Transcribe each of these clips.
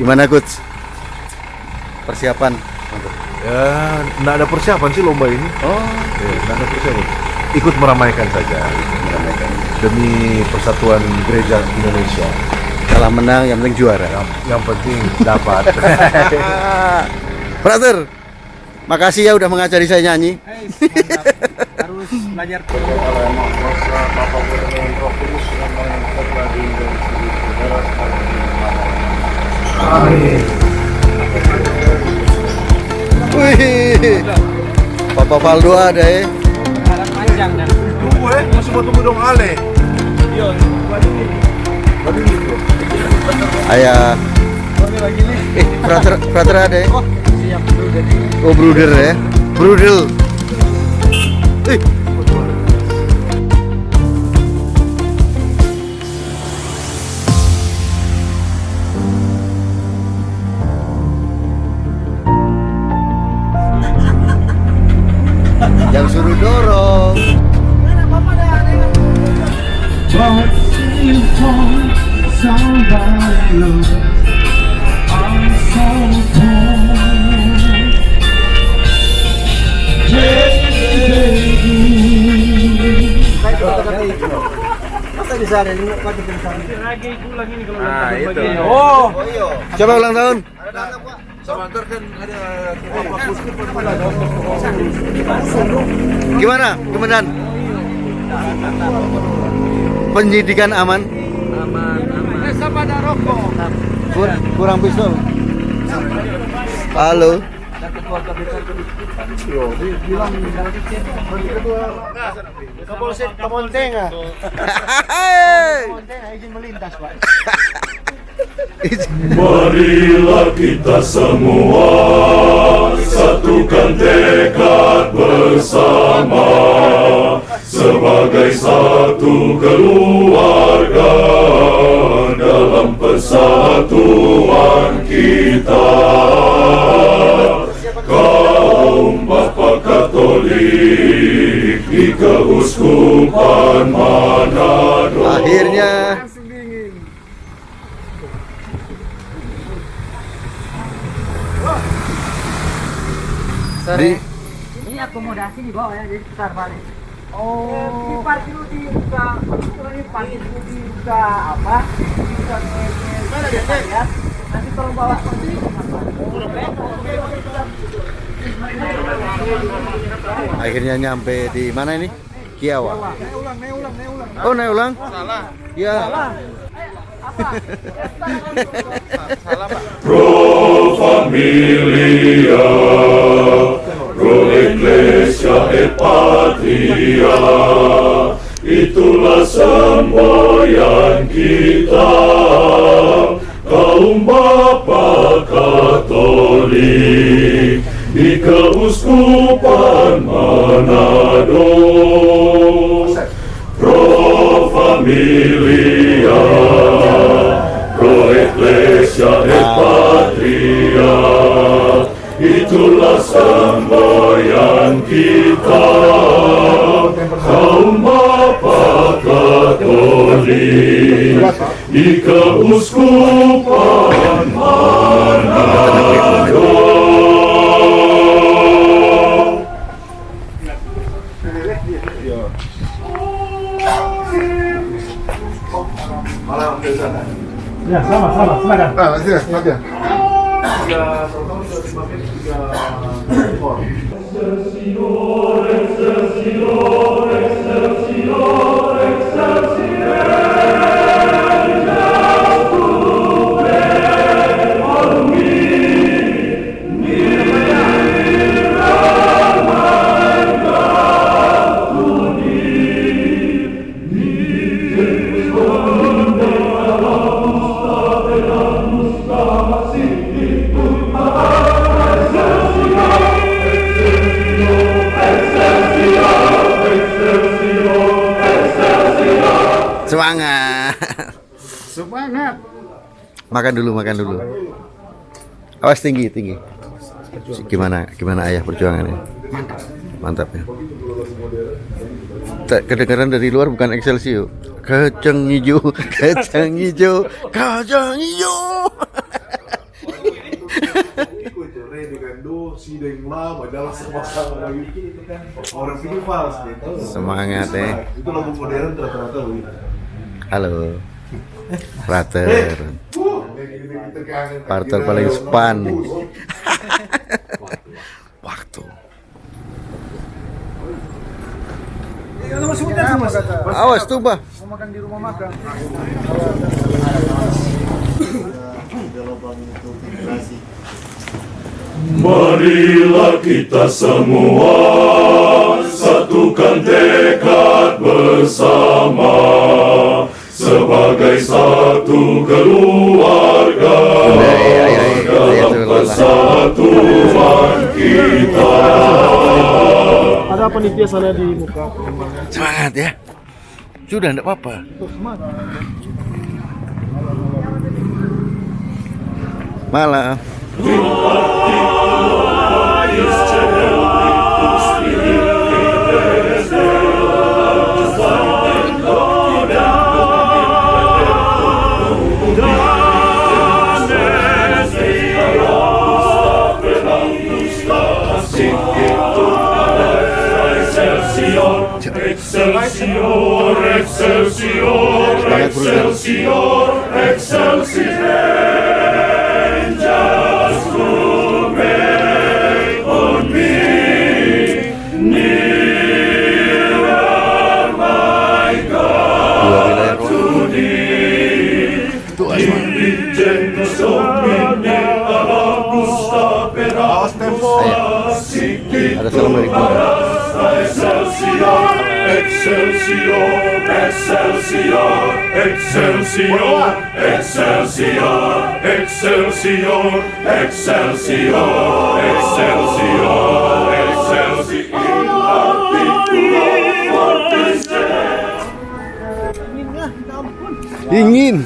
Gimana Coach? Persiapan? Ya, nggak ada persiapan sih lomba ini. Oh, Ya, nggak ada persiapan. Ikut meramaikan saja. Demi persatuan gereja Indonesia. kalah menang yang penting juara. Yang penting dapat. Brother, makasih ya udah mengajari saya nyanyi. Harus belajar. Amin. Wih, Papa Valdo ada ya. Harap panjang dan Tunggu masih mau tunggu dong Ale. Yon. Ayah, brother ada ya. Siap dulu jadi. Oh brother ya, brudel. Yang suruh dorong. Masa di sana ini kok di sana. Lagi pulang ini kalau Nah, itu. Oh. Siapa ulang tahun? Sebentar kan ada Gimana, Komandan? Penyidikan aman? Sama ada rokok. Kurang pistol. Halo. Kapolsek Kamontenga. Kamontenga izin melintas, Pak. Marilah kita semua satukan tekad bersama sebagai satu keluarga dalam persatuan kita. Kaum Bapa Katolik di Keuskupan Manado. Akhirnya di Ini akomodasi di bawah ya, jadi putar balik. Oh. Di parkir dulu dibuka, ini parkir dulu dibuka apa? Dibuka ya. Nanti kalau bawa pergi akhirnya nyampe di mana ini? Kiawa. Oh, naik ulang? Salah. Ya. Pro familia, pro ecclesia et patria, itulah semboyan kita, kaum Bapa Katolik di Keuskupan Manado. Pro familia, pro ecclesia et patria, itulah semboyan kita, kaum Bapa Katolik di Keuskupan Manado. Ya, sama, silakan. Semangat. Semangat. Makan dulu. Awas tinggi. Gimana ayah perjuangannya? Mantap ya. kedengaran dari luar bukan Excelsior. Kacang hijau, kacang hijau, kacang hijau. Semangat ya. Itu lagu modern rata-rata begitu. Halo. Frater. Partner paling span. Waktu. Awas tuh, Bah. Mau makan di rumah makan. Marilah kita semua satukan tekad bersama sebagai satu keluarga dalam persatuan kita. Ada panitia sana di muka. Semangat ya. Sudah enggak apa-apa. Malam. Excelsior, Excelsior, Excelsior, Excelsior, angels who make on me, nearer my God to thee, indigentes domini Augusta per Ada salam dari gua. Excelsior, Excelsior, Excelsior, Excelsior, Excelsior, Excelsior, Excelsior, Excelsior, Excelsior. Dingin.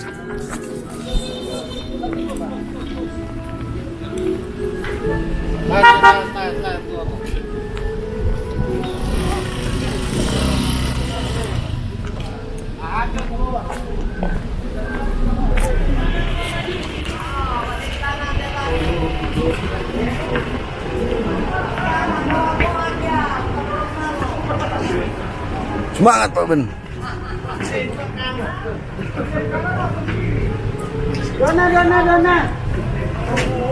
Semangat Pak Ben. Dona. Semangat.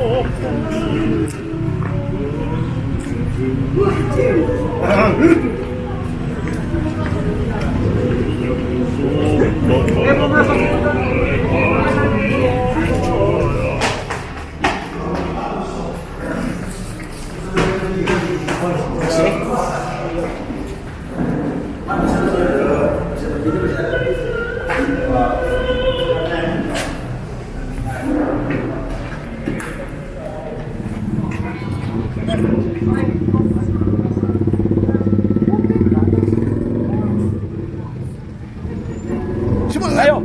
Ayo.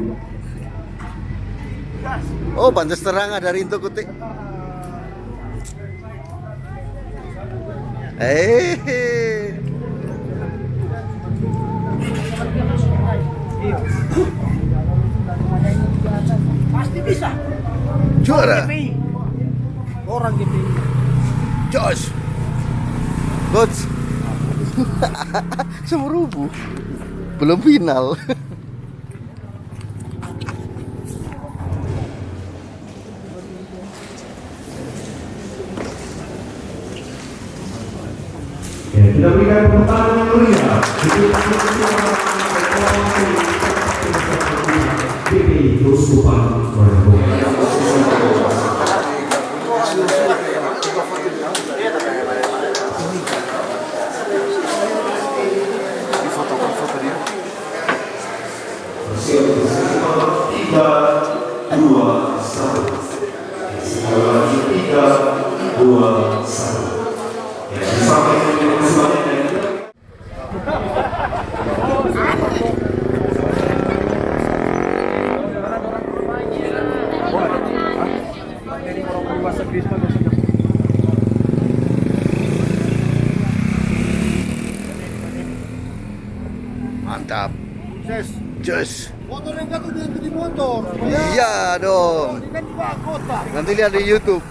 Oh, pantas terang ada rinto kutik. Pasti bisa. Juara. Orang GPI. Josh. Coach. Semerubu. Belum final. Kita berikan pertanyaan yang meriah. Ini Yusupan Just. Motor yang jatuh dia di motor. Iya dong. Ini kan juga kota. Nanti lihat di YouTube.